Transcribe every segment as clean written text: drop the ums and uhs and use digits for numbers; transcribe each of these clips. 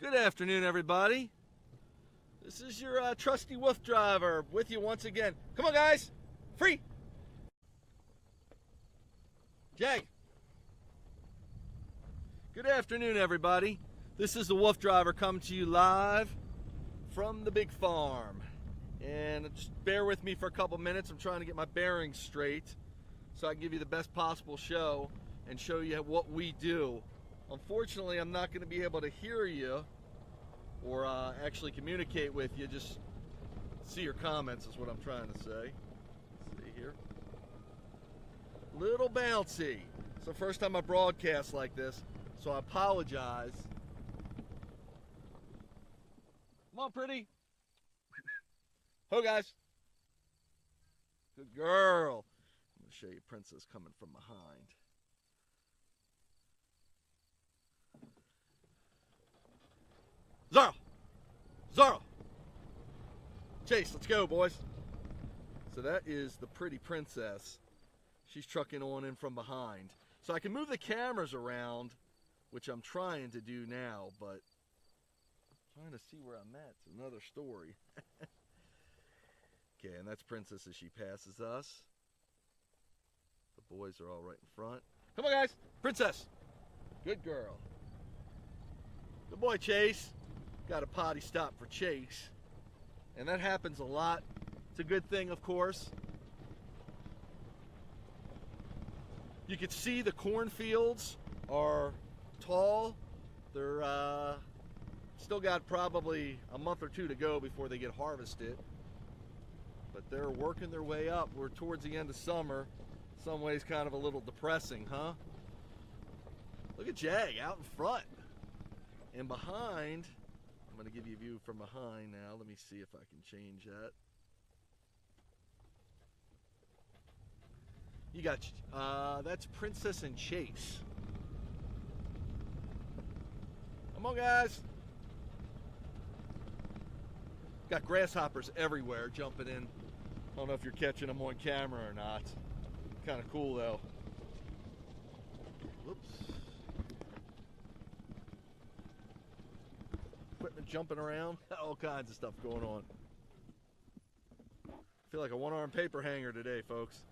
Good afternoon, everybody. This is your trusty WooFDriver with you once again. Come on, guys. Free. Jag. Good afternoon, everybody. This is the WooFDriver coming to you live from the big farm. And just bear with me for a couple minutes. I'm trying to get my bearings straight so I can give you the best possible show and show you what we do. Unfortunately, I'm not going to be able to hear you or actually communicate with you. Just see your comments is what I'm trying to say. Let's see here. Little bouncy. It's the first time I broadcast like this, so I apologize. Come on, pretty. Ho, guys. Good girl. I'm going to show you Princess coming from behind. Zorro! Zorro! Chase, let's go, boys. So that is the pretty princess. She's trucking on in from behind. So I can move the cameras around, which I'm trying to do now, but I'm trying to see where I'm at. It's another story. Okay, and that's Princess as she passes us. The boys are all right in front. Come on, guys! Princess! Good girl. Good boy, Chase. Got a potty stop for Chase. And that happens a lot. It's a good thing, of course. You can see the cornfields are tall. They're still got probably a month or two to go before they get harvested. But they're working their way up. We're towards the end of summer. In some ways kind of a little depressing, huh? Look at Jag out in front. And behind, I'm going to give you a view from behind now. Let me see if I can change that. You got, that's Princess and Chase. Come on, guys. Got grasshoppers everywhere jumping in. I don't know if you're catching them on camera or not. Kind of cool, though. Whoops. Equipment jumping around. All kinds of stuff going on. I feel like a one-armed paper hanger today, folks.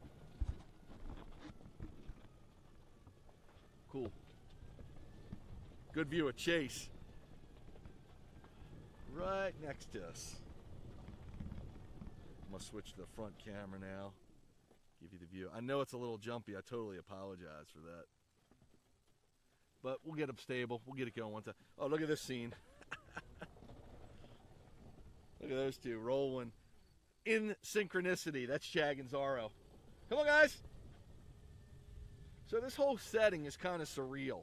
Cool. Good view of Chase. Right next to us. I'm going to switch to the front camera now. Give you the view. I know it's a little jumpy. I totally apologize for that. But we'll get them stable. We'll get it going one time. Oh, look at this scene. Look at those two rolling in synchronicity. That's Jag and Zorro. Come on, guys. So this whole setting is kind of surreal.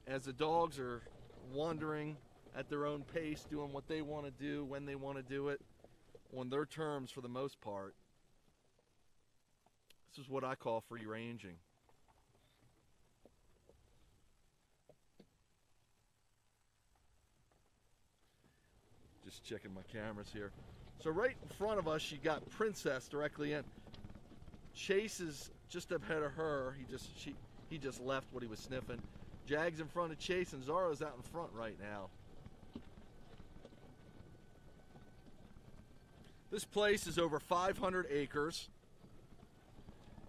As the dogs are wandering at their own pace, doing what they want to do, when they want to do it, on their terms for the most part. This is what I call free ranging. Just checking my cameras here. So right in front of us, you got Princess directly in. Chase is just ahead of her. He just left what he was sniffing. Jag's in front of Chase, and Zorro's out in front right now. This place is over 500 acres,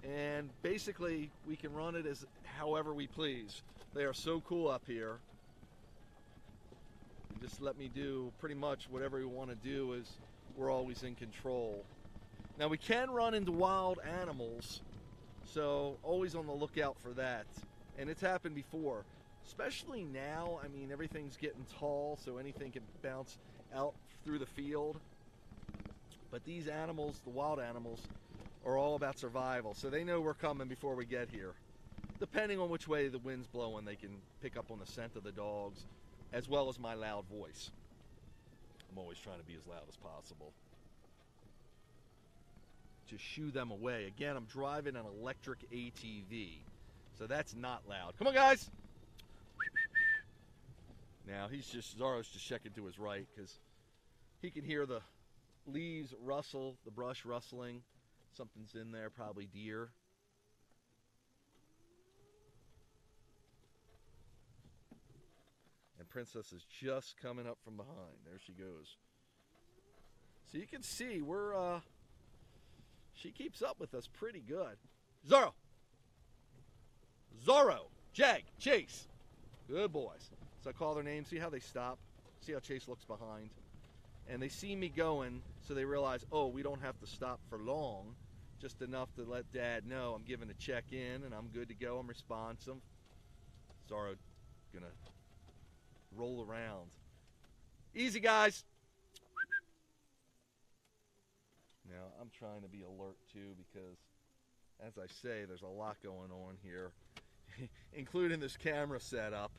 and basically we can run it as however we please. They are so cool up here. Just let me do pretty much whatever we want to do. Is we're always in control. Now we can run into wild animals, so always on the lookout for that. And it's happened before, especially now. I mean, everything's getting tall, so anything can bounce out through the field. But these animals, the wild animals, are all about survival, so they know we're coming before we get here. Depending on which way the wind's blowing, they can pick up on the scent of the dogs, as well as my loud voice. I'm always trying to be as loud as possible. To shoo them away. Again, I'm driving an electric ATV, so that's not loud. Come on, guys! Now, Zorro's just checking to his right, because he can hear the leaves rustle, the brush rustling. Something's in there, probably deer. Princess is just coming up from behind. There she goes. So you can see she keeps up with us pretty good. Zorro! Zorro! Jag! Chase! Good boys. So I call their names. See how they stop? See how Chase looks behind? And they see me going, so they realize, oh, we don't have to stop for long. Just enough to let Dad know I'm giving a check-in and I'm good to go. I'm responsive. Zorro gonna roll around. Easy, guys. Now, I'm trying to be alert, too, because, as I say, there's a lot going on here, including this camera setup,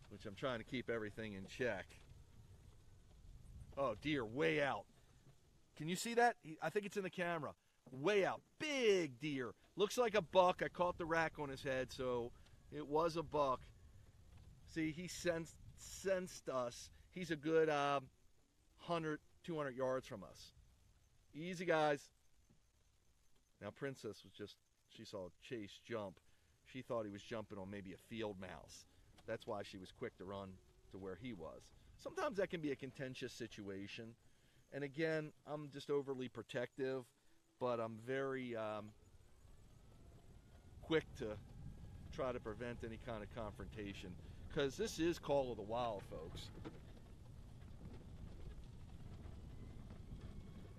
which I'm trying to keep everything in check. Oh, deer, way out. Can you see that? I think it's in the camera. Way out. Big deer. Looks like a buck. I caught the rack on his head, so it was a buck. See, he sensed us. He's a good 100, 200 yards from us. Easy, guys. Now, Princess was she saw Chase jump. She thought he was jumping on maybe a field mouse. That's why she was quick to run to where he was. Sometimes that can be a contentious situation. And again, I'm just overly protective, but I'm very quick to try to prevent any kind of confrontation. Because this is Call of the Wild, folks.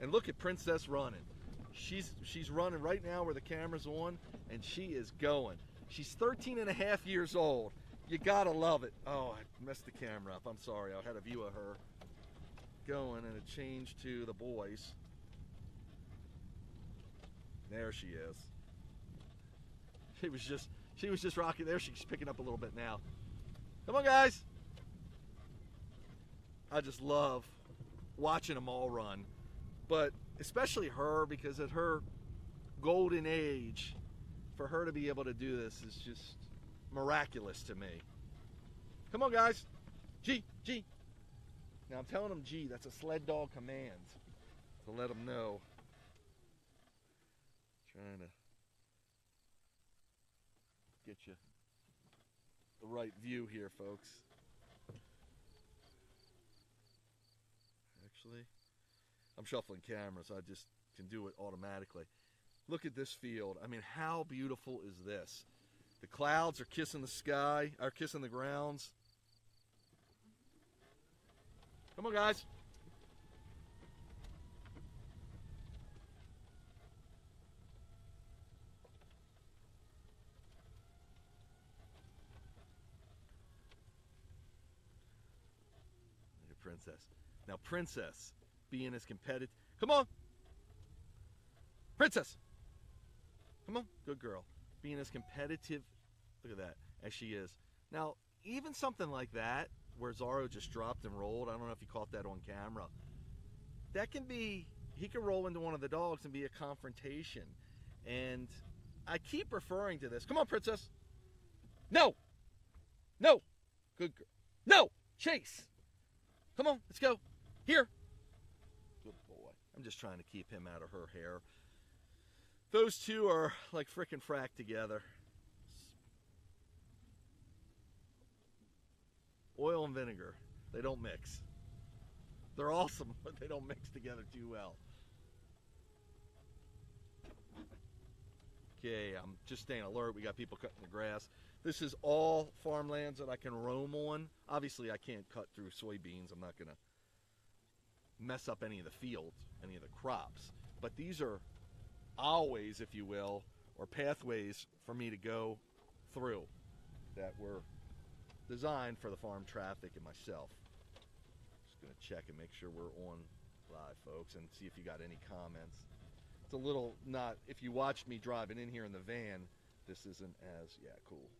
And look at Princess running. She's running right now where the camera's on, and she is going. She's 13 and a half years old. You gotta love it. Oh, I messed the camera up. I'm sorry. I had a view of her going, and it changed to the boys. There she is. She was just rocking there. She's picking up a little bit now. Come on, guys. I just love watching them all run, but especially her, because at her golden age, for her to be able to do this is just miraculous to me. Come on, guys. G. Now I'm telling them G, that's a sled dog command to let them know. Trying to get you the right view here, folks. Actually, I'm shuffling cameras. I just can do it automatically. Look at this field. I mean, how beautiful is this? The clouds are kissing the sky, are kissing the grounds. Come on, guys. Look at Princess. Now, Princess being as competitive. Come on. Princess. Come on. Good girl. Being as competitive, look at that, as she is. Now, even something like that, where Zorro just dropped and rolled, I don't know if you caught that on camera, that can be, he can roll into one of the dogs and be a confrontation. And I keep referring to this. Come on, Princess. No. No. Good girl. No. Chase. Come on, let's go. Here. Good boy. I'm just trying to keep him out of her hair. Those two are like frickin' frack together. Oil and vinegar, they don't mix. They're awesome, but they don't mix together too well. Okay, I'm just staying alert. We got people cutting the grass. This is all farmlands that I can roam on. Obviously, I can't cut through soybeans. I'm not gonna mess up any of the fields, any of the crops. But these are always, if you will, or pathways for me to go through that were designed for the farm traffic and myself. Just gonna check and make sure we're on live, folks, and see if you got any comments. It's a little not, if you watched me driving in here in the van, this isn't as, yeah, cool.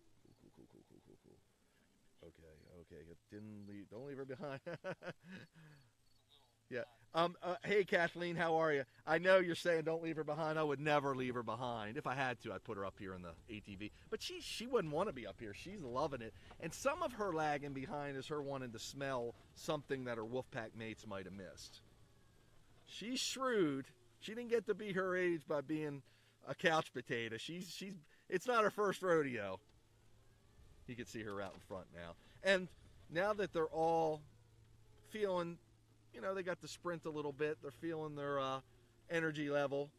Okay, don't leave her behind. Yeah. Hey, Kathleen, how are you? I know you're saying don't leave her behind. I would never leave her behind. If I had to, I'd put her up here in the ATV. But she wouldn't want to be up here. She's loving it. And some of her lagging behind is her wanting to smell something that her Wolfpack mates might have missed. She's shrewd. She didn't get to be her age by being a couch potato. It's not her first rodeo. You can see her out in front now. And now that they're all feeling, you know, they got to sprint a little bit, they're feeling their energy level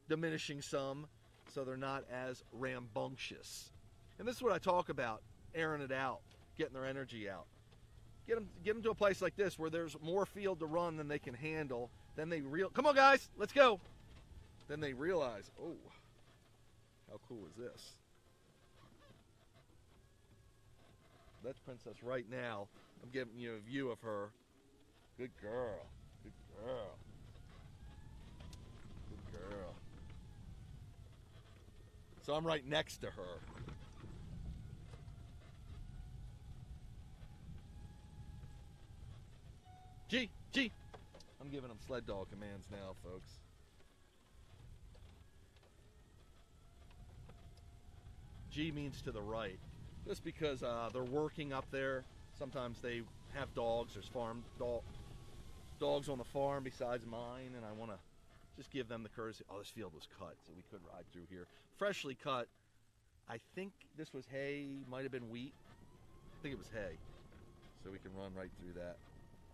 diminishing some, so they're not as rambunctious. And this is what I talk about, airing it out, getting their energy out. Get them to a place like this where there's more field to run than they can handle. Then they come on guys, let's go. Then they realize, oh, how cool is this? That's Princess right now. I'm giving you a view of her. Good girl. Good girl. Good girl. So I'm right next to her. G. I'm giving them sled dog commands now, folks. G means to the right. Just because they're working up there. Sometimes they have dogs. There's farm dogs on the farm besides mine, and I want to just give them the courtesy. Oh, this field was cut, so we could ride through here. Freshly cut. I think this was hay. Might have been wheat. I think it was hay. So we can run right through that.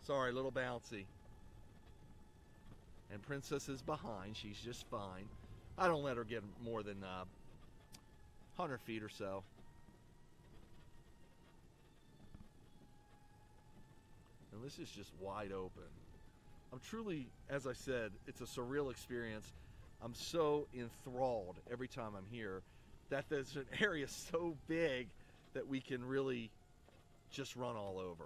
Sorry, a little bouncy. And Princess is behind. She's just fine. I don't let her get more than 100 feet or so. And this is just wide open. I'm truly, as I said, it's a surreal experience. I'm so enthralled every time I'm here that there's an area so big that we can really just run all over.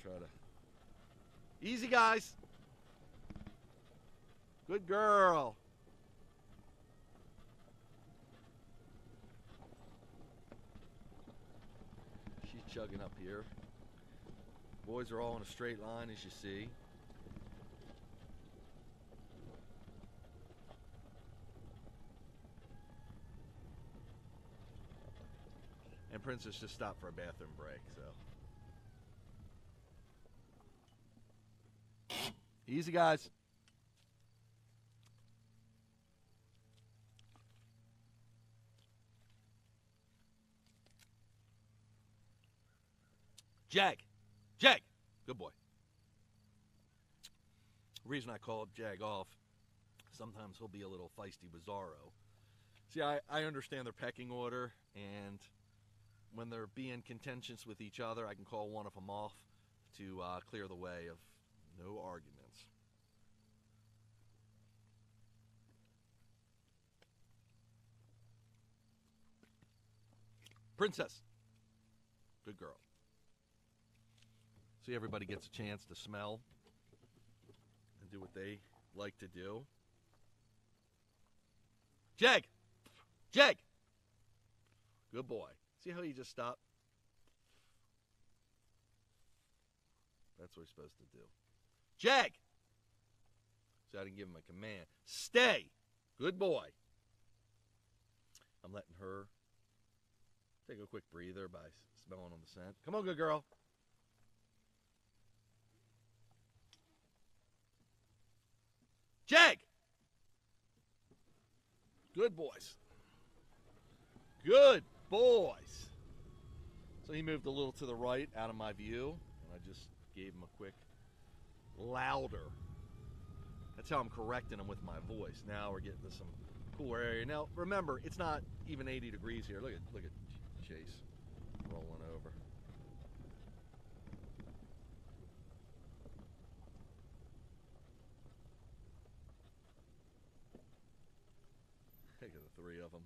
Try to... Easy, guys. Good girl. She's chugging up here. Boys are all in a straight line, as you see. And Princess just stopped for a bathroom break, so. Easy, guys. Jag. Good boy. The reason I call Jag off, sometimes he'll be a little feisty bizarro. See, I understand their pecking order, and when they're being contentious with each other, I can call one of them off to clear the way of no arguments. Princess. Good girl. See, everybody gets a chance to smell and do what they like to do. Jag! Good boy. See how he just stopped? That's what he's supposed to do. Jag! So I didn't give him a command. Stay! Good boy. I'm letting her take a quick breather by smelling on the scent. Come on, good girl. Jag! Good boys. Good boys. So he moved a little to the right, out of my view, and I just gave him a quick louder. That's how I'm correcting him with my voice. Now we're getting to some cooler area. Now remember, it's not even 80 degrees here. Look at Chase rolling over. Look at the three of them.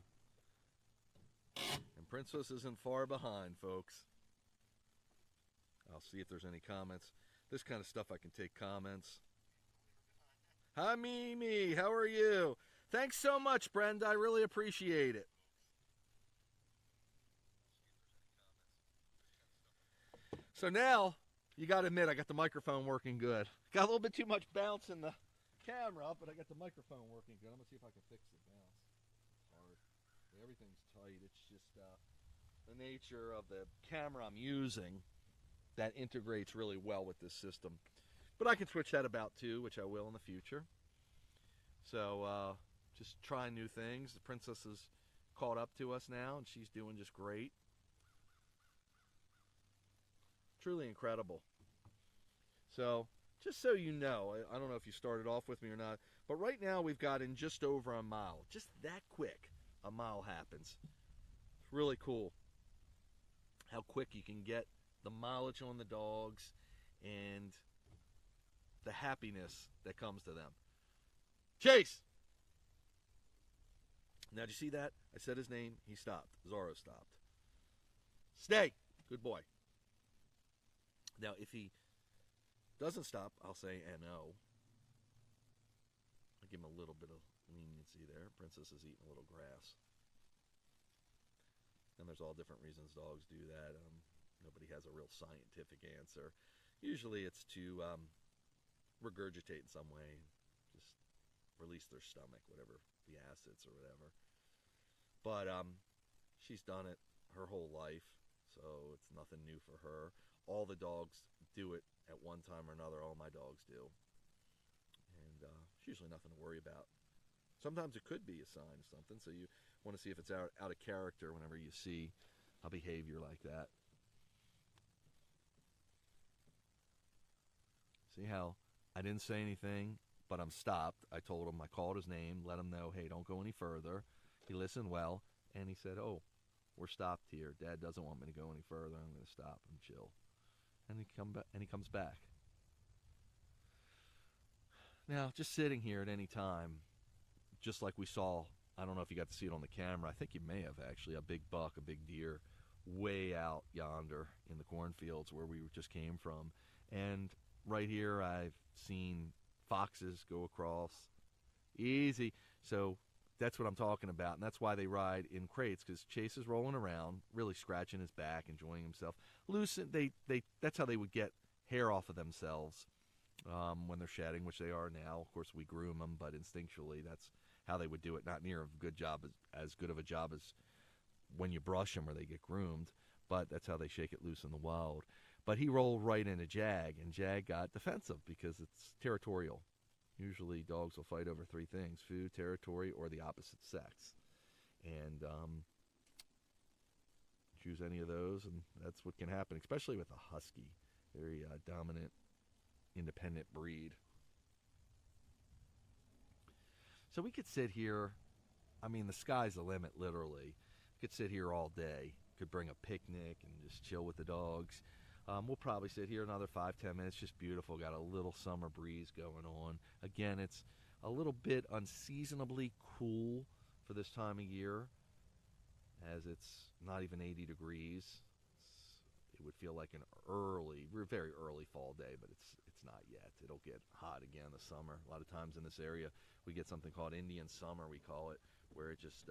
And Princess isn't far behind, folks. I'll see if there's any comments. This kind of stuff I can take comments. Hi, Mimi. How are you? Thanks so much, Brenda. I really appreciate it. So now, you got to admit, I got the microphone working good. Got a little bit too much bounce in the camera, but I got the microphone working good. I'm going to see if I can fix the bounce. Hard. Everything's tight. It's just the nature of the camera I'm using that integrates really well with this system. But I can switch that about too, which I will in the future. So just trying new things. The Princess is caught up to us now, and she's doing just great. Truly incredible. So, just so you know, I don't know if you started off with me or not, but right now we've got in just over a mile. Just that quick, a mile happens. It's really cool how quick you can get the mileage on the dogs and the happiness that comes to them. Chase! Now, did you see that? I said his name. He stopped. Zorro stopped. Stay! Good boy. Now, if he doesn't stop, I'll say no. I'll give him a little bit of leniency there. Princess is eating a little grass. And there's all different reasons dogs do that. Nobody has a real scientific answer. Usually it's to regurgitate in some way, just release their stomach, whatever the acids or whatever. But she's done it her whole life, so it's nothing new for her. All the dogs do it at one time or another. All my dogs do. And it's usually nothing to worry about. Sometimes it could be a sign of something, so you want to see if it's out of character whenever you see a behavior like that. See how I didn't say anything, but I'm stopped. I told him, I called his name, let him know, hey, don't go any further. He listened well, and he said, oh, we're stopped here. Dad doesn't want me to go any further. I'm going to stop and chill. And he comes back. Now, just sitting here at any time, just like we saw, I don't know if you got to see it on the camera. I think you may have, actually, a big buck, a big deer, way out yonder in the cornfields where we just came from. And right here, I've seen foxes go across easy. So that's what I'm talking about, and that's why they ride in crates, because Chase is rolling around, really scratching his back, enjoying himself. That's how they would get hair off of themselves when they're shedding, which they are now. Of course, we groom them, but instinctually, that's how they would do it. Not near as good of a job as when you brush them or they get groomed, but that's how they shake it loose in the wild. But he rolled right into Jag, and Jag got defensive because it's territorial. Usually dogs will fight over three things: food, territory, or the opposite sex. And choose any of those, and that's what can happen, especially with a husky. Very dominant, independent breed. So we could sit here. I mean, the sky's the limit, literally. We could sit here all day. Could bring a picnic and just chill with the dogs. We'll probably sit here another 5-10 minutes. Just beautiful. Got a little summer breeze going on. Again, it's a little bit unseasonably cool for this time of year, as it's not even 80 degrees. It would feel like we're very early fall day, but it's not yet. It'll get hot again this summer. A lot of times in this area, we get something called Indian summer, we call it, where it just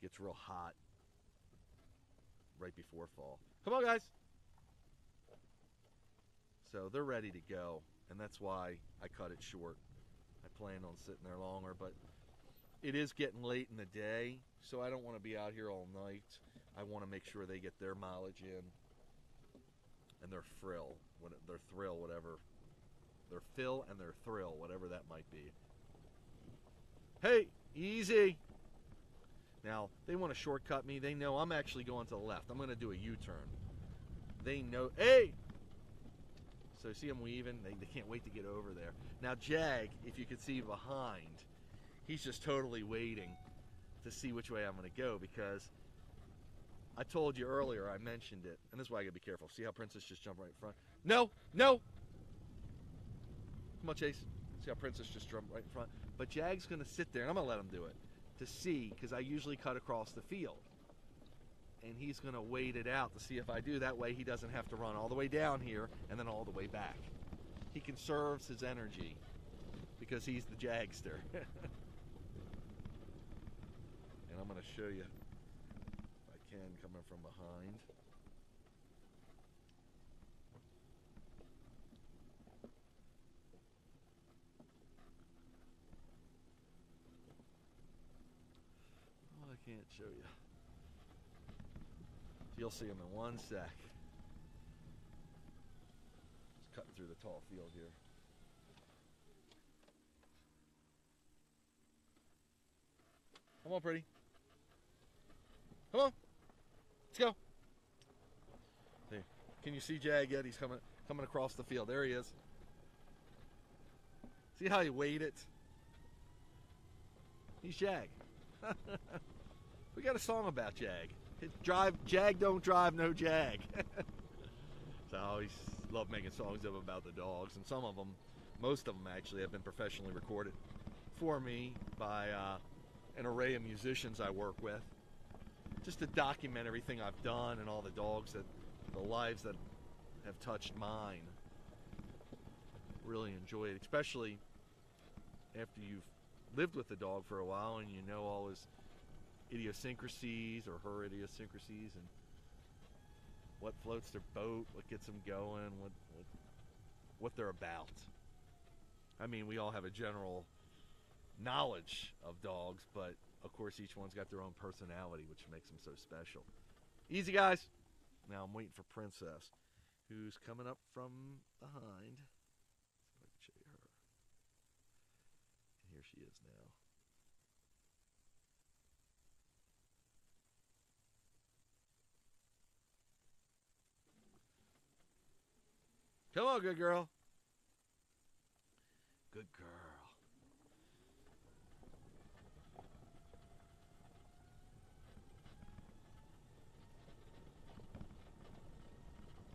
gets real hot right before fall. Come on, guys. So they're ready to go, and that's why I cut it short. I planned on sitting there longer, but it is getting late in the day, so I don't want to be out here all night. I want to make sure they get their mileage in and their thrill, whatever. Their fill and their thrill, whatever that might be. Hey, easy. Now, they want to shortcut me. They know I'm actually going to the left. I'm going to do a U-turn. They know, hey! So see them weaving? They can't wait to get over there. Now, Jag, if you can see behind, he's just totally waiting to see which way I'm going to go, because I told you earlier, I mentioned it, and this is why I got to be careful. See how Princess just jumped right in front? No! No! Come on, Chase. See how Princess just jumped right in front? But Jag's going to sit there, and I'm going to let him do it, to see, because I usually cut across the field. And he's going to wait it out to see if I do. That way he doesn't have to run all the way down here and then all the way back. He conserves his energy because he's the Jagster. And I'm going to show you, if I can, coming from behind. Oh, I can't show you. You'll see him in one sec. Just cutting through the tall field here. Come on, pretty. Come on. Let's go. There. Can you see Jag yet? He's coming across the field. There he is. See how he waited? He's Jag. We got a song about Jag. Jag don't drive, no Jag. So I always love making songs about the dogs, and some of them, most of them actually, have been professionally recorded for me by an array of musicians I work with, just to document everything I've done and all the dogs the lives that have touched mine. Really enjoy it, especially after you've lived with the dog for a while and you know all his idiosyncrasies or her idiosyncrasies and what floats their boat, what gets them going, what they're about. I mean, we all have a general knowledge of dogs, but of course each one's got their own personality, which makes them so special. Easy, guys. Now I'm waiting for Princess, who's coming up from behind. Let's see if I can show you her. And here she is now. Come on, good girl. Good girl.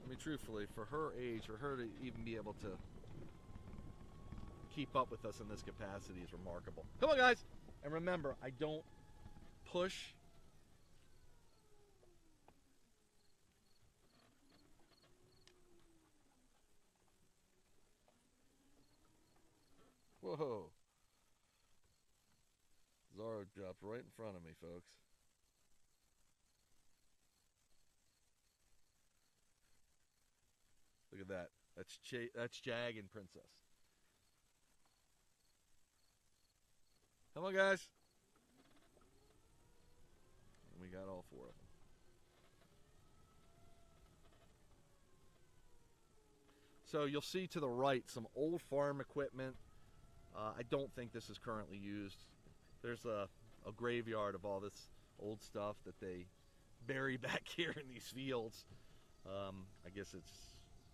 I mean, truthfully, for her age, for her to even be able to keep up with us in this capacity is remarkable. Come on, guys. And remember, I don't push. Whoa. Zorro dropped right in front of me, folks. Look at that. That's Jag and Princess. Come on, guys. And we got all four of them. So you'll see to the right some old farm equipment. I don't think this is currently used. There's a graveyard of all this old stuff that they bury back here in these fields. I guess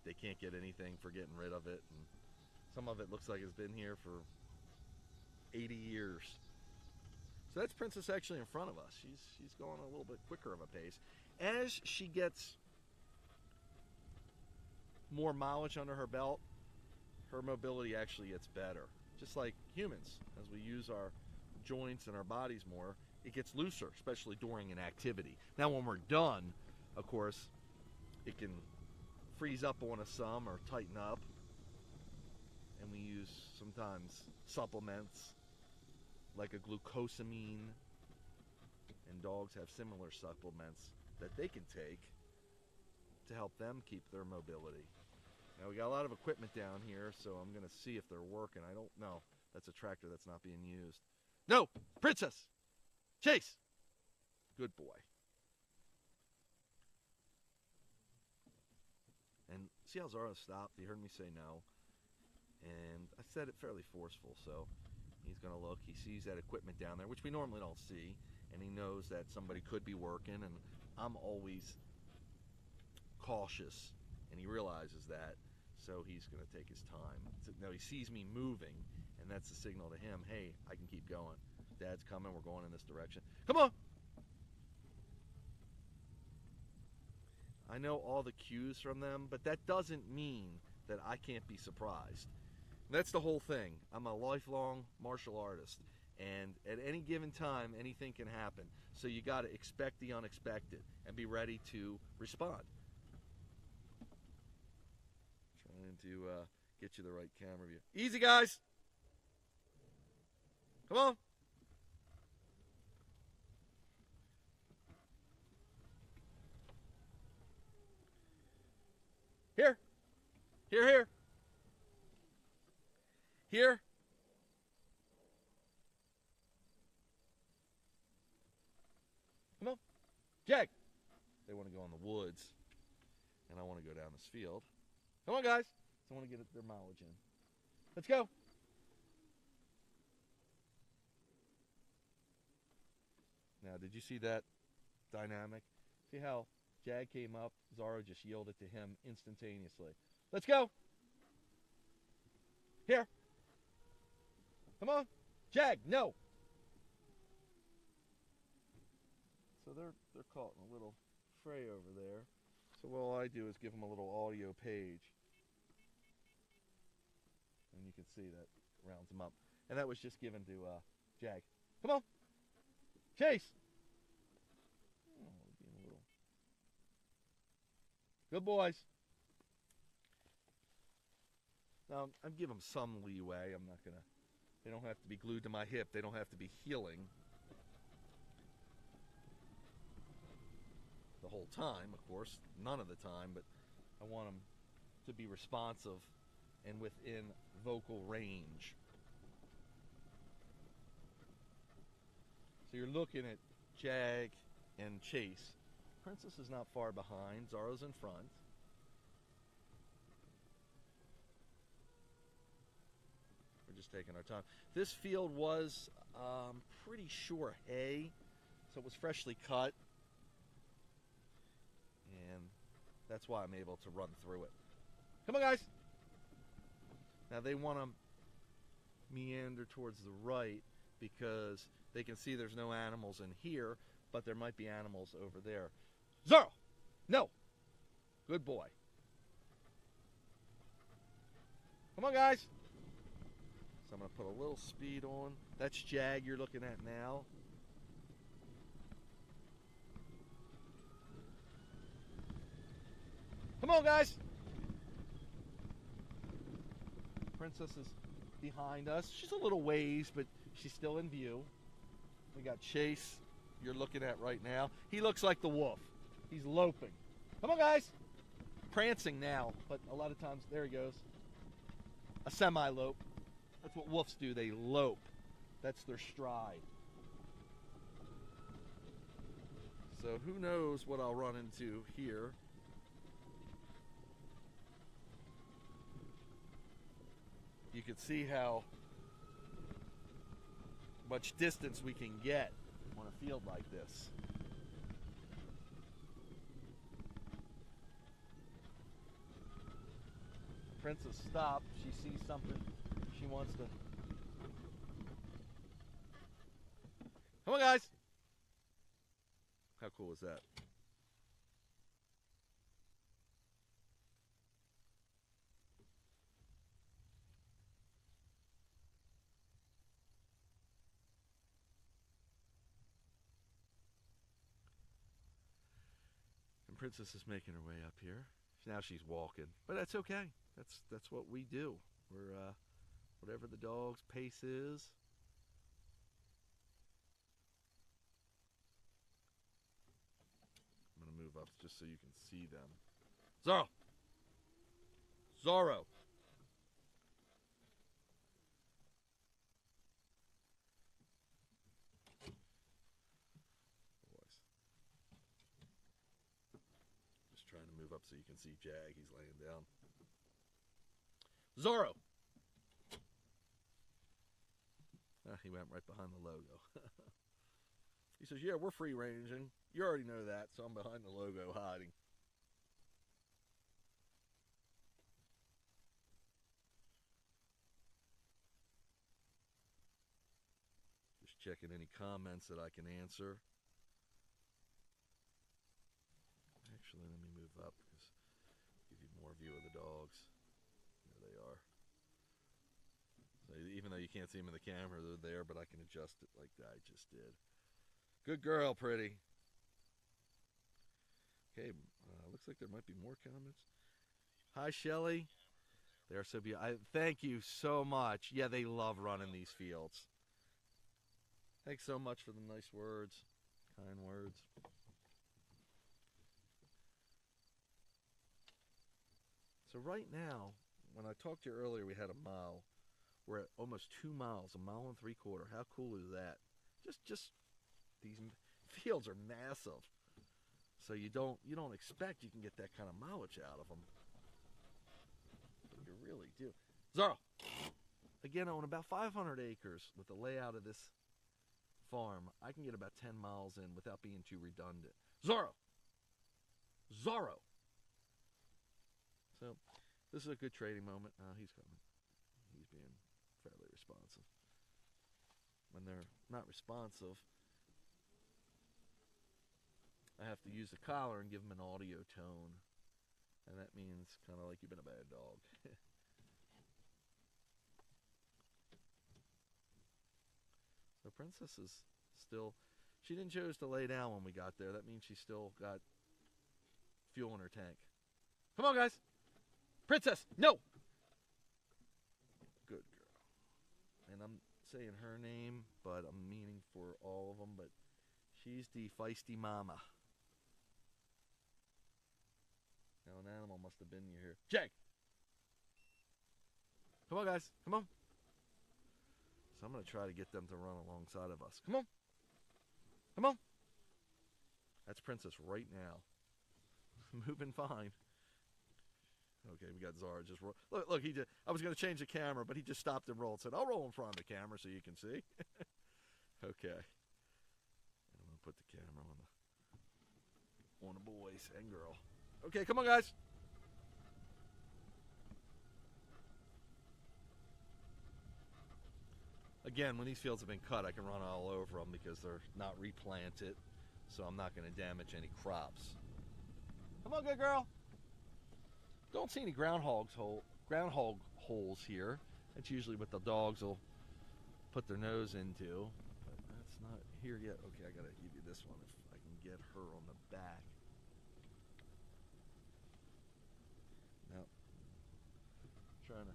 they can't get anything for getting rid of it, and some of it looks like it's been here for 80 years. So that's Princess actually in front of us. She's going a little bit quicker of a pace. As she gets more mileage under her belt, her mobility actually gets better. Just like humans, as we use our joints and our bodies more, it gets looser, especially during an activity. Now when we're done, of course, it can freeze up on us some or tighten up, and we use sometimes supplements like a glucosamine, and dogs have similar supplements that they can take to help them keep their mobility. Now we got a lot of equipment down here, so I'm going to see if they're working. I don't know. That's a tractor that's not being used. No! Princess! Chase! Good boy. And see how Zorro stopped? He heard me say no. And I said it fairly forceful, so he's going to look. He sees that equipment down there, which we normally don't see. And he knows that somebody could be working, and I'm always cautious. And he realizes that, so he's going to take his time. Now he sees me moving, and that's the signal to him, hey, I can keep going. Dad's coming, we're going in this direction. Come on! I know all the cues from them, but that doesn't mean that I can't be surprised. That's the whole thing. I'm a lifelong martial artist, and at any given time, anything can happen. So you got to expect the unexpected and be ready to respond. Trying to get you the right camera view. Easy, guys. Come on. Here. Here, here. Here. Come on. Jag. They want to go in the woods, and I want to go down this field. Come on, guys. So I want to get their mileage in. Let's go. Now, did you see that dynamic. See how Jag came up, Zorro just yielded to him instantaneously. Let's go! Here! Come on! Jag, no! So they're caught in a little fray over there. So all I do is give them a little audio page. And you can see that rounds them up. And that was just given to Jag. Come on! Chase! Oh, being a little... Good boys. Now, I'm giving them some leeway. I'm not going to... They don't have to be glued to my hip. They don't have to be healing the whole time, of course. None of the time, but I want them to be responsive and within vocal range. So you're looking at Jag and Chase. Princess is not far behind. Zorro's in front. We're just taking our time. This field was pretty sure hay, so it was freshly cut. And that's why I'm able to run through it. Come on, guys! Now they want to meander towards the right because they can see there's no animals in here, but there might be animals over there. Zorro! No! Good boy. Come on, guys! So I'm going to put a little speed on. That's Jag you're looking at now. Come on, guys! Princess is behind us. She's a little ways, but she's still in view. We got Chase you're looking at right now. He looks like the wolf. He's loping. Come on, guys! Prancing now, but a lot of times, there he goes. A semi-lope. That's what wolves do. They lope. That's their stride. So who knows what I'll run into here. You can see how much distance we can get on a field like this. Princess stopped. She sees something she wants to... Come on, guys! How cool is that? And Princess is making her way up here. Now she's walking, but that's okay. That's what we do. We're whatever the dog's pace is. I'm gonna move up just so you can see them. Zorro! Zorro! Boys. Just trying to move up so you can see Jag. He's laying down. Zorro! He went right behind the logo. He says, yeah, we're free ranging. You already know that, so I'm behind the logo hiding. Just checking any comments that I can answer. Actually, let me move up because give you more view of the dogs. There they are. So even though you can't see them in the camera, they're there, but I can adjust it like I just did. Good girl, pretty. Okay, looks like there might be more comments. Hi, Shelly. They are so beautiful. Thank you so much. Yeah, they love running these fields. Thanks so much for the nice words, kind words. So right now, when I talked to you earlier, we had a mile. We're at almost 2 miles, 1.75 miles. How cool is that? Just these fields are massive. So you don't expect you can get that kind of mileage out of them. But you really do. Zorro! Again, on about 500 acres with the layout of this farm, I can get about 10 miles in without being too redundant. Zorro. Zorro. So, this is a good trading moment. He's coming. He's being fairly responsive. When they're not responsive, I have to use the collar and give them an audio tone. And that means kind of like you've been a bad dog. So Princess is still... She didn't choose to lay down when we got there. That means she still got fuel in her tank. Come on, guys. Princess, no! Good girl. And I'm saying her name, but I'm meaning for all of them, but she's the feisty mama. Now an animal must have been near here. Jag! Come on, guys. Come on. So I'm going to try to get them to run alongside of us. Come on. Come on. That's Princess right now. Moving fine. Okay, we got Zara just roll. Look, he did. I was going to change the camera, but he just stopped and rolled. Said, "I'll roll in front of the camera so you can see." Okay. And I'm going to put the camera on the boys and girl. Okay, come on, guys. Again, when these fields have been cut, I can run all over them because they're not replanted, so I'm not going to damage any crops. Come on, good girl. Don't see any groundhog holes here. That's usually what the dogs will put their nose into. But that's not here yet. Okay, I got to give you this one if I can get her on the back. Now, trying to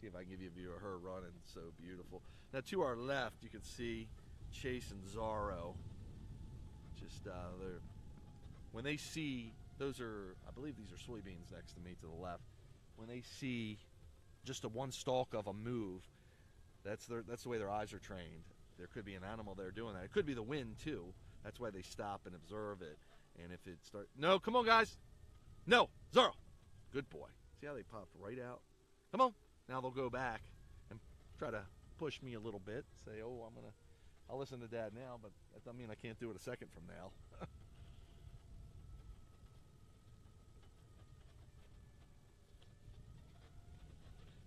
see if I can give you a view of her running. So beautiful. Now, to our left, you can see Chase and Zorro. Just there. When they see... Those are, I believe these are soybeans next to me to the left. When they see just a one stalk of a move, that's the way their eyes are trained. There could be an animal there doing that. It could be the wind too. That's why they stop and observe it. And if it starts, no, come on guys, no, Zorro, good boy. See how they popped right out? Come on. Now they'll go back and try to push me a little bit. Say, oh, I'll listen to Dad now, but that doesn't mean I can't do it a second from now.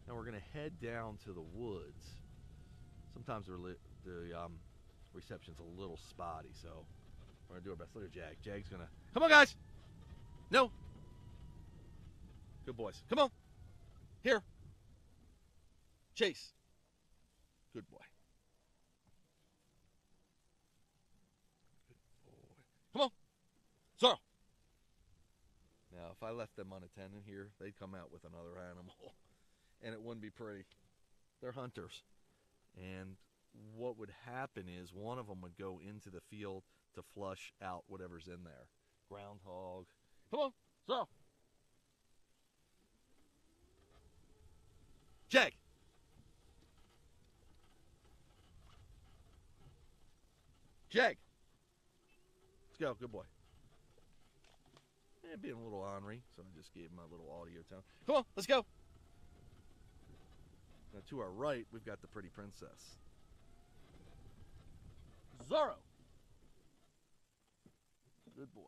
Now we're going to head down to the woods. Sometimes the reception's a little spotty, so we're going to do our best. Look at Jag. Jag's going to... Come on, guys! No! Good boys. Come on! Here! Chase! Good boy. Good boy. Come on! Zorro! Now, if I left them unattended here, they'd come out with another animal. And it wouldn't be pretty. They're hunters. And what would happen is one of them would go into the field to flush out whatever's in there. Groundhog. Come on, so. Jag. Jag. Let's go, good boy. Being a little ornery, so I just gave him a little audio tone. Come on, let's go. Now to our right, we've got the pretty princess. Zorro! Good boy.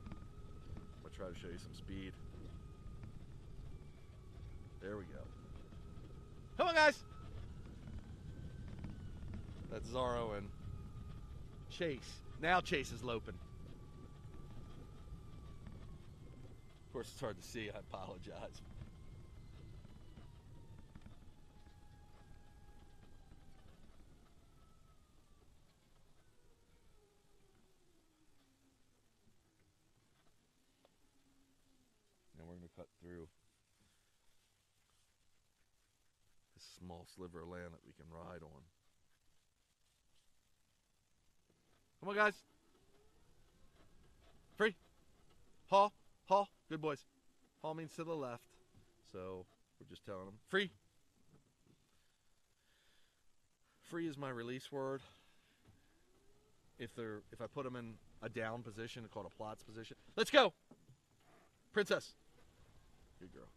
I'm going to try to show you some speed. There we go. Come on, guys! That's Zorro and Chase. Now Chase is loping. Of course, it's hard to see. I apologize. Now we're going to cut through this small sliver of land that we can ride on. Come on, guys. Free. Haul. Haul. Good boys. Haul means to the left. So we're just telling them. Free. Free is my release word. If I put them in a down position, called a plots position. Let's go. Princess. Good girl.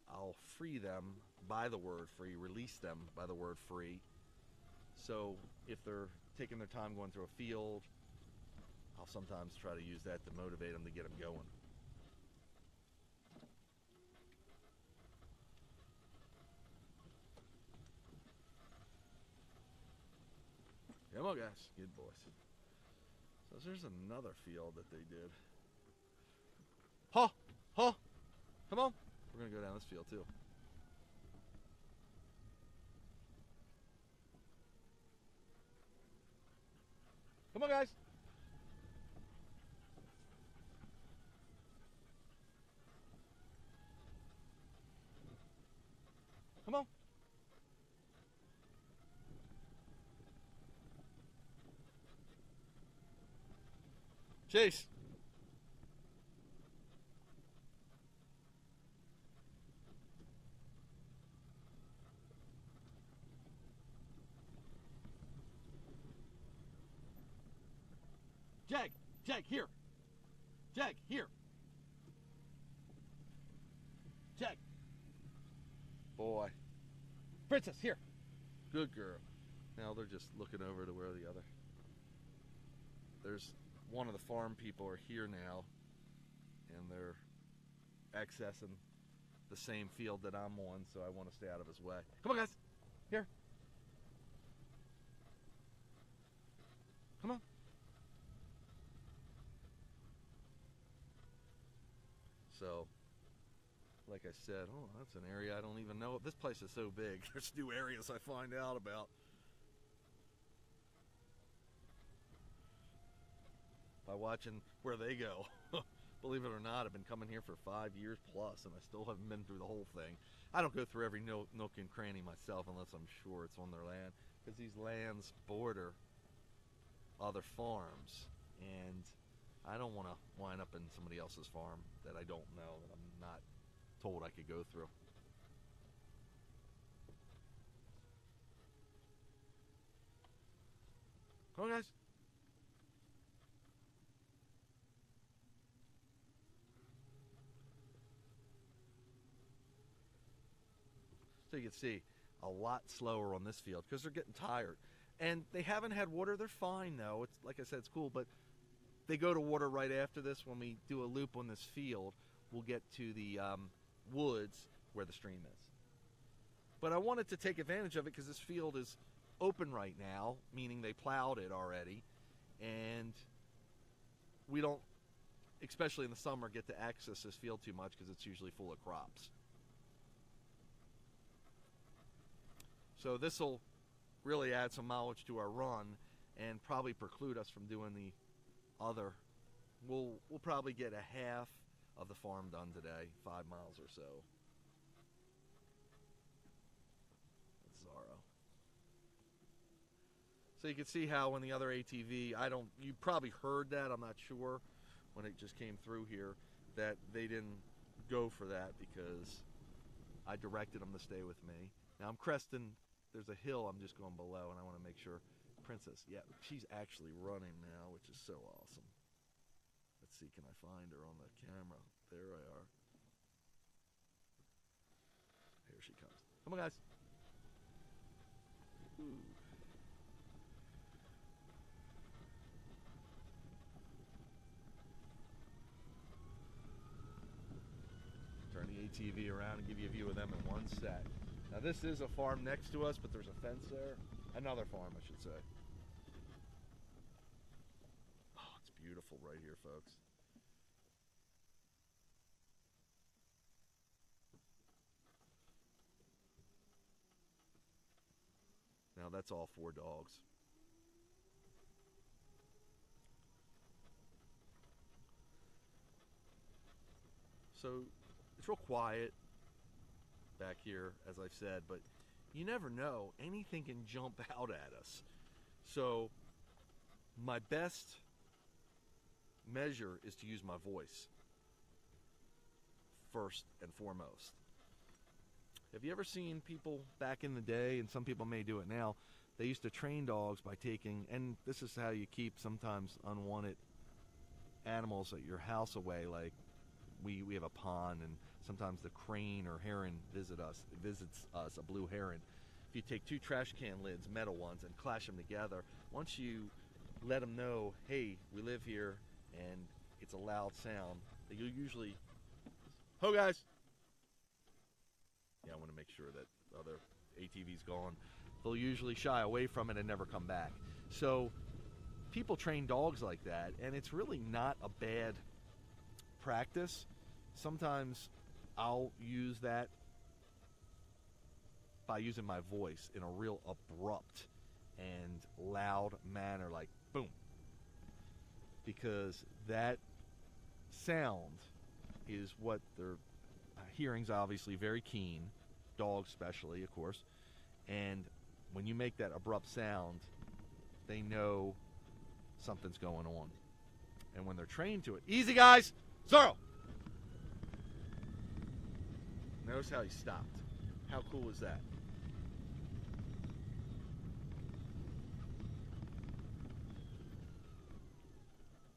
I'll free them by the word free, release them by the word free. So if they're taking their time going through a field, I'll sometimes try to use that to motivate them to get them going. Come on, guys. Good boys. So there's another field that they did. Huh? Come on. We're going to go down this field, too. Come on, guys. Come on. Chase. Jag, here. Jag, here. Jag. Boy. Princess, here. Good girl. Now they're just looking over to where the other. There's one of the farm people are here now, and they're accessing the same field that I'm on, so I want to stay out of his way. Come on, guys. Here. Come on. So, like I said, oh, that's an area I don't even know. This place is so big. There's new areas I find out about. By watching where they go. Believe it or not, I've been coming here for 5 years plus, and I still haven't been through the whole thing. I don't go through every nook and cranny myself unless I'm sure it's on their land, because these lands border other farms, and I don't want to wind up in somebody else's farm that I don't know, that I'm not told I could go through. Come on, guys. So you can see a lot slower on this field because they're getting tired. And they haven't had water. They're fine, though. It's like I said, it's cool, but they go to water right after this. When we do a loop on this field, we'll get to the woods where the stream is. But I wanted to take advantage of it because this field is open right now, meaning they plowed it already, and we don't, especially in the summer, get to access this field too much because it's usually full of crops. So this will really add some mileage to our run and probably preclude us from doing the other. We'll probably get a half of the farm done today, 5 miles or so. That's Zorro. So you can see how in the other ATV, you probably heard that, I'm not sure, when it just came through here, that they didn't go for that because I directed them to stay with me. Now I'm cresting, there's a hill I'm just going below, and I want to make sure. Princess, yeah, she's actually running now, which is so awesome. Let's see, can I find her on the camera? There I are. Here she comes. Come on, guys. Ooh. Turn the ATV around and give you a view of them in one set. Now this is a farm next to us, but there's a fence there. Another farm, I should say. Oh, it's beautiful right here, folks. Now that's all 4 dogs. So it's real quiet back here, as I've said, but you never know. Anything can jump out at us. So my best measure is to use my voice first and foremost. Have you ever seen people back in the day, and some people may do it now, they used to train dogs by taking, and this is how you keep sometimes unwanted animals at your house away, like we have a pond, and Sometimes the crane or heron visits us, a blue heron. If you take 2 trash can lids, metal ones, and clash them together, once you let them know, hey, we live here, and it's a loud sound, you'll usually, ho guys! Yeah, I want to make sure that the other ATV's gone. They'll usually shy away from it and never come back. So people train dogs like that, and it's really not a bad practice. Sometimes I'll use that by using my voice in a real abrupt and loud manner, like boom, because that sound is what their hearing's obviously very keen, dogs especially, of course, and when you make that abrupt sound, they know something's going on. And when they're trained to it, easy guys, Zorro! Notice how he stopped. How cool is that?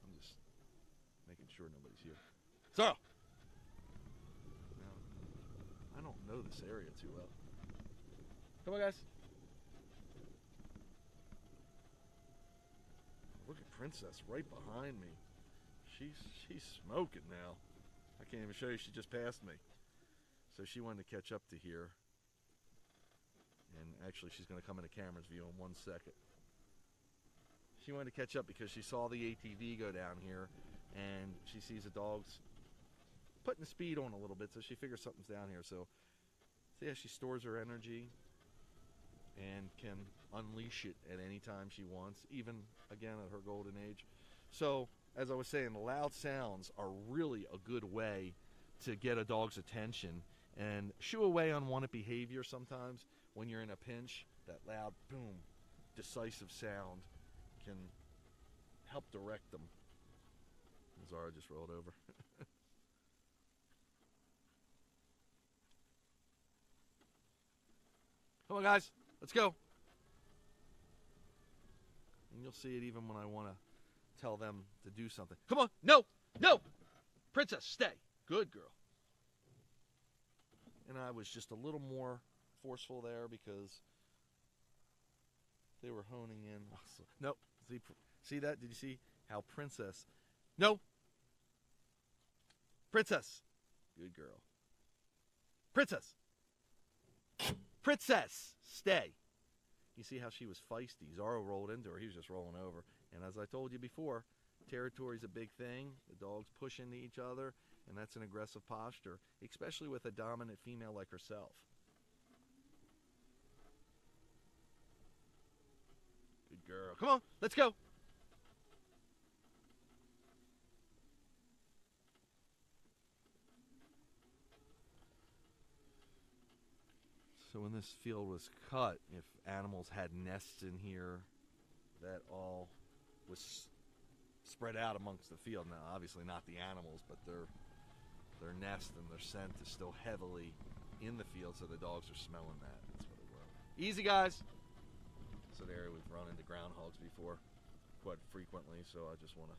I'm just making sure nobody's here. Zorro! Now, I don't know this area too well. Come on, guys. Look at Princess right behind me. She's smoking now. I can't even show you. She just passed me. So she wanted to catch up to here. And actually, she's going to come into camera's view in 1 second. She wanted to catch up because she saw the ATV go down here, and she sees the dogs putting the speed on a little bit, so she figures something's down here. So yeah, she stores her energy and can unleash it at any time she wants, even again at her golden age. So as I was saying, the loud sounds are really a good way to get a dog's attention and shoo away unwanted behavior. Sometimes when you're in a pinch, that loud boom, decisive sound can help direct them. Zara just rolled over. Come on, guys, let's go. And you'll see it even when I want to tell them to do something. Come on, no, no, Princess, stay. Good girl. And I was just a little more forceful there because they were honing in. No, see that? Did you see how Princess? No, Princess. Good girl. Princess. Princess, stay. You see how she was feisty. Zorro rolled into her. He was just rolling over. And as I told you before, territory's a big thing. The dogs push into each other, and that's an aggressive posture, especially with a dominant female like herself. Good girl. Come on, let's go. So when this field was cut, if animals had nests in here, that all was spread out amongst the field. Now, obviously not the animals, but their nest and their scent is still heavily in the field, so the dogs are smelling that. That's what it was. Easy, guys. It's an area we've run into groundhogs before quite frequently, so I just want to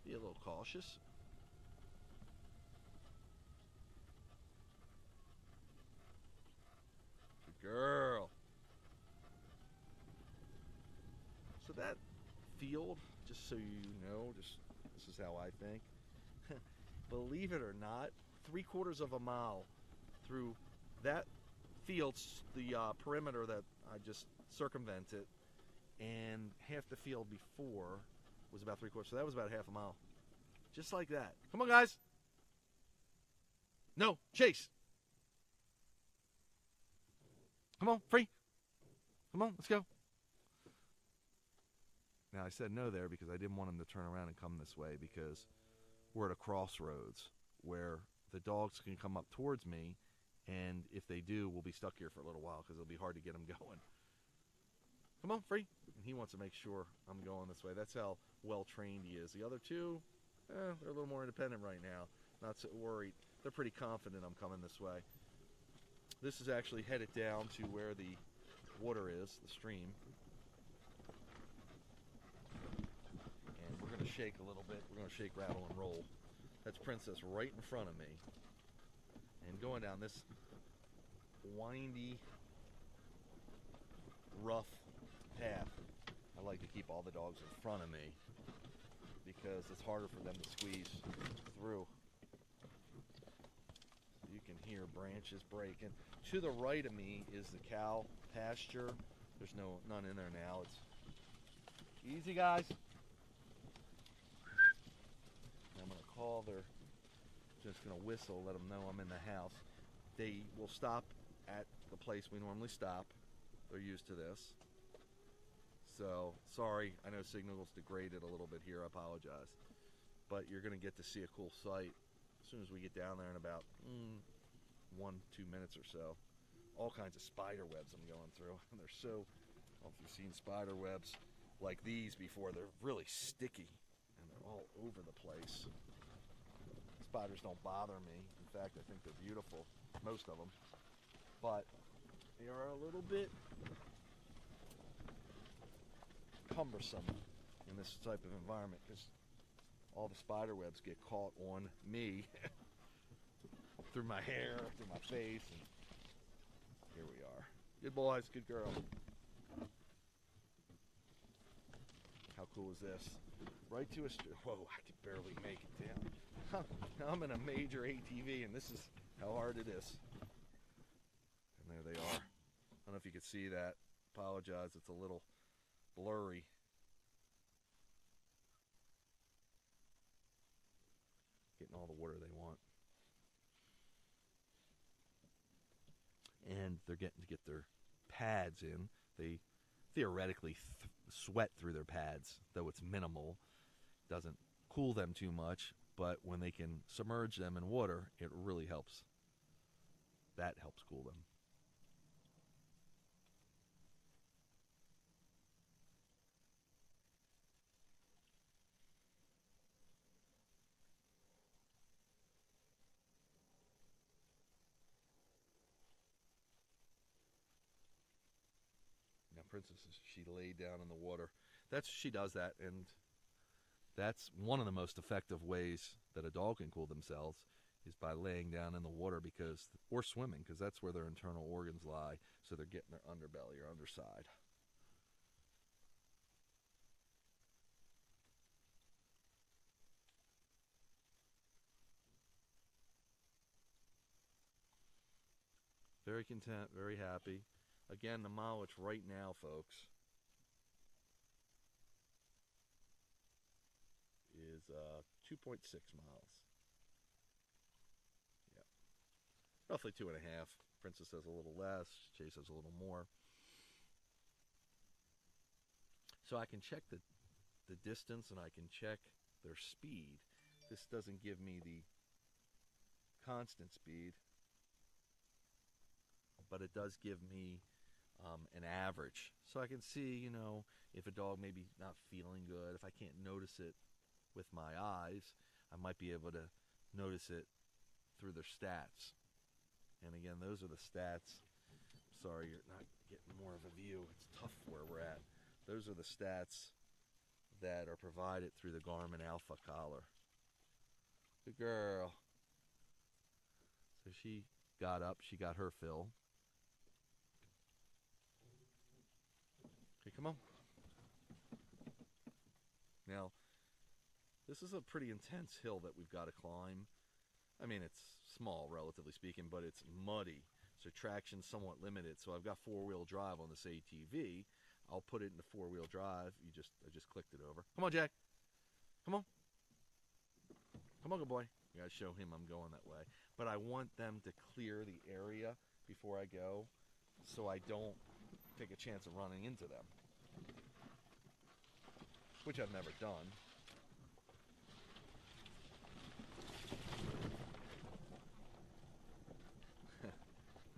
be a little cautious. Girl. So that field, just so you know, this is how I think. Believe it or not, 3/4 of a mile through that field, the perimeter that I just circumvented, and half the field before was about 3/4. So that was about half a mile. Just like that. Come on, guys. No, chase. Come on, free. Come on, let's go. Now, I said no there because I didn't want him to turn around and come this way because we're at a crossroads where the dogs can come up towards me, and if they do, we'll be stuck here for a little while because it'll be hard to get them going. Come on, free. And he wants to make sure I'm going this way. That's how well-trained he is. The other two, they're a little more independent right now. Not so worried. They're pretty confident I'm coming this way. This is actually headed down to where the water is, the stream. And we're going to shake a little bit. We're going to shake, rattle, and roll. That's Princess right in front of me. And going down this windy, rough path, I like to keep all the dogs in front of me because it's harder for them to squeeze through. You can hear branches breaking. To the right of me is the cow pasture. There's none in there now. It's easy, guys. I'm gonna call. They're just gonna whistle, let them know I'm in the house. They will stop at the place we normally stop. They're used to this. So sorry, I know signal's degraded a little bit here. I apologize, but you're gonna get to see a cool sight as soon as we get down there in about 1-2 minutes or so. All kinds of spider webs I'm going through. And they're so, I don't know if you've seen spider webs like these before. They're really sticky and they're all over the place. Spiders don't bother me. In fact, I think they're beautiful, most of them. But they are a little bit cumbersome in this type of environment because all the spider webs get caught on me through my hair, through my face, and here we are. Good boys, good girl. How cool is this? Right to a street. Whoa, I could barely make it down. I'm in a major ATV, and this is how hard it is. And there they are. I don't know if you could see that. Apologize, it's a little blurry. Getting all the water they want. And they're getting to get their pads in. They theoretically sweat through their pads, though it's minimal. Doesn't cool them too much, but when they can submerge them in water, it really helps. That helps cool them. Princess, she laid down in the water. She does that, and that's one of the most effective ways that a dog can cool themselves is by laying down in the water or swimming, because that's where their internal organs lie. So they're getting their underbelly or underside. Very content, very happy. Again, the mileage right now, folks, is 2.6 miles. Yeah, roughly 2.5. Princess has a little less. Chase has a little more. So I can check the distance and I can check their speed. This doesn't give me the constant speed, but it does give me an average. So I can see, if a dog maybe not feeling good, if I can't notice it with my eyes, I might be able to notice it through their stats. And again, those are the stats. Sorry, you're not getting more of a view. It's tough where we're at. Those are the stats that are provided through the Garmin Alpha collar. Good girl. So she got up, she got her fill. Okay, come on. Now, this is a pretty intense hill that we've got to climb. I mean, it's small, relatively speaking, but it's muddy, so traction's somewhat limited. So I've got four-wheel drive on this ATV. I'll put it into four-wheel drive. I just clicked it over. Come on, Jack. Come on. Come on, good boy. You gotta show him I'm going that way. But I want them to clear the area before I go, so I don't take a chance of running into them, which I've never done.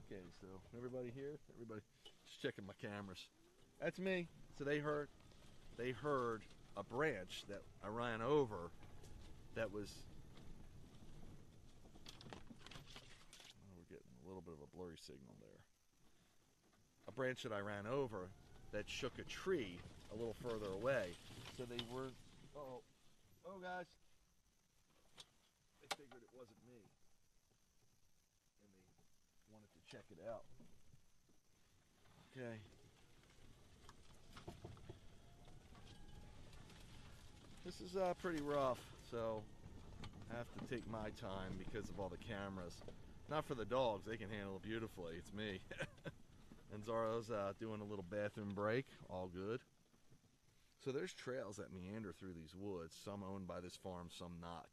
Okay, so everybody here? Everybody just checking my cameras. That's me. So they heard a branch that I ran over that was, we're getting a little bit of a blurry signal there. A branch that I ran over that shook a tree a little further away. So they were, oh guys, they figured it wasn't me. And check it out. Okay. This is pretty rough, so I have to take my time because of all the cameras. Not for the dogs, they can handle it beautifully. It's me. And Zorro's doing a little bathroom break, all good. So there's trails that meander through these woods, some owned by this farm, some not.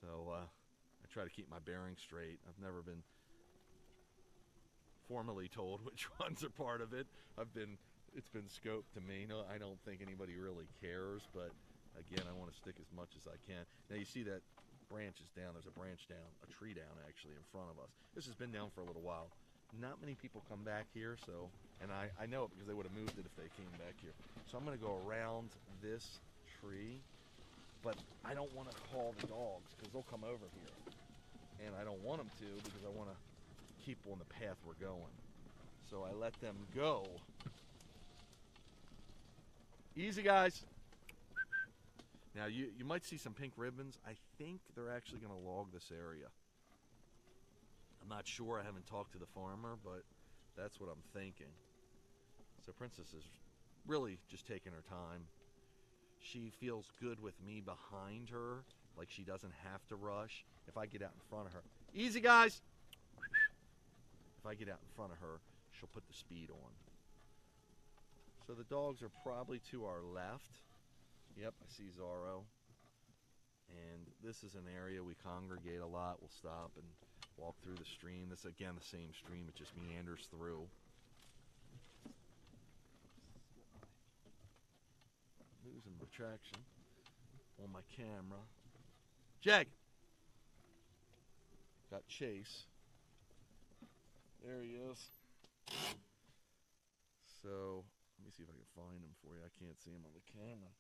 So I try to keep my bearings straight. I've never been formally told which ones are part of it. It's been scoped to me. No, I don't think anybody really cares, but again, I want to stick as much as I can. Now you see that branch is down. There's a branch down, a tree down actually in front of us. This has been down for a little while. Not many people come back here, so, and I know it because they would have moved it if they came back here. So I'm going to go around this tree, but I don't want to call the dogs because they'll come over here. And I don't want them to because I want to keep on the path we're going. So I let them go. Easy, guys. Now you might see some pink ribbons. I think they're actually going to log this area. I'm not sure. I haven't talked to the farmer, but that's what I'm thinking. So Princess is really just taking her time. She feels good with me behind her, like she doesn't have to rush. If I get out in front of her, easy guys. If I get out in front of her, she'll put the speed on. So the dogs are probably to our left. Yep, I see Zorro. And this is an area we congregate a lot. We'll stop and walk through the stream. This is again the same stream, it just meanders through. Losing the traction on my camera. Jag! Got Chase. There he is. So, let me see if I can find him for you. I can't see him on the camera.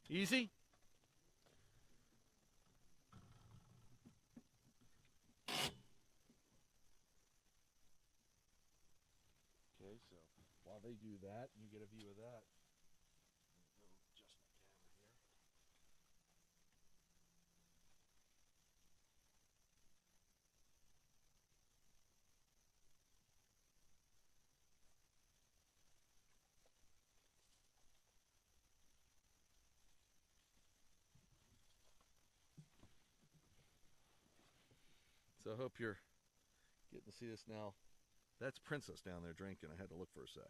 Easy? Okay, so while they do that, you get a view of that. I'm going to adjust my camera here. So I hope you're getting to see this now. That's Princess down there drinking. I had to look for a sec.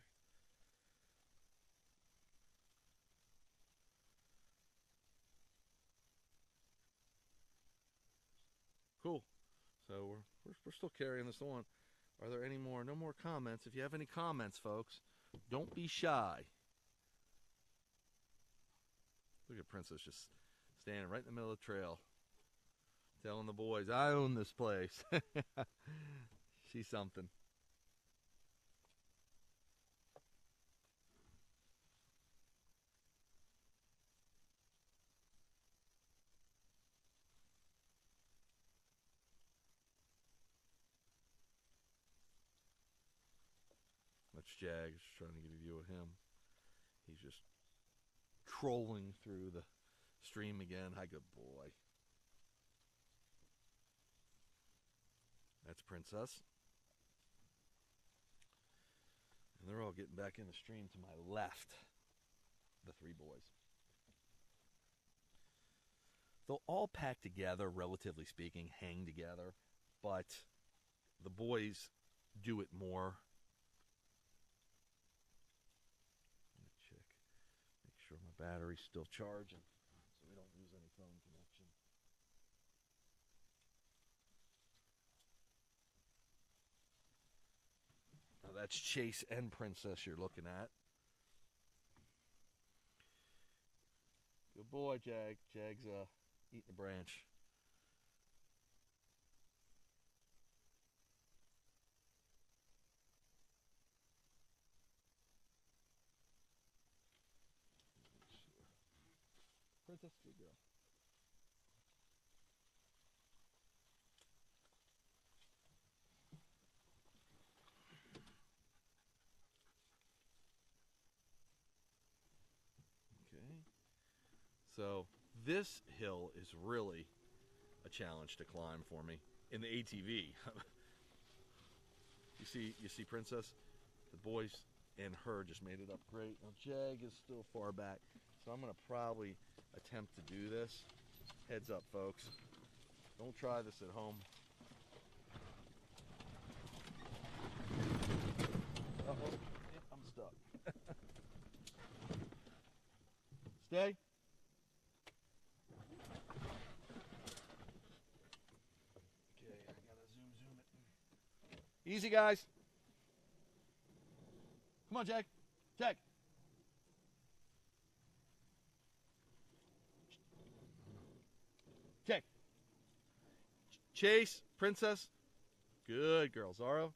Cool. So we're still carrying this on. Are there any more? No more comments. If you have any comments, folks, don't be shy. Look at Princess just standing right in the middle of the trail, telling the boys, I own this place. She's something. That's Jag. Just trying to get a view of him. He's just trolling through the stream again. Hi, good boy. That's Princess. And they're all getting back in the stream to my left. The three boys. They'll all pack together, relatively speaking, hang together, but the boys do it more. Let me check, make sure my battery's still charging so we don't lose any phone connection. Now that's Chase and Princess you're looking at. Good boy, Jag. Jag's eating a branch. Princess, good girl. So this hill is really a challenge to climb for me in the ATV. You see Princess? The boys and her just made it up great. Now Jag is still far back, so I'm gonna probably attempt to do this. Heads up, folks. Don't try this at home. Uh-oh. Yep, I'm stuck. Stay. Okay, I gotta zoom it. Easy, guys. Come on, Jag. Jag. Jag. Chase, Princess. Good girl. Zaro.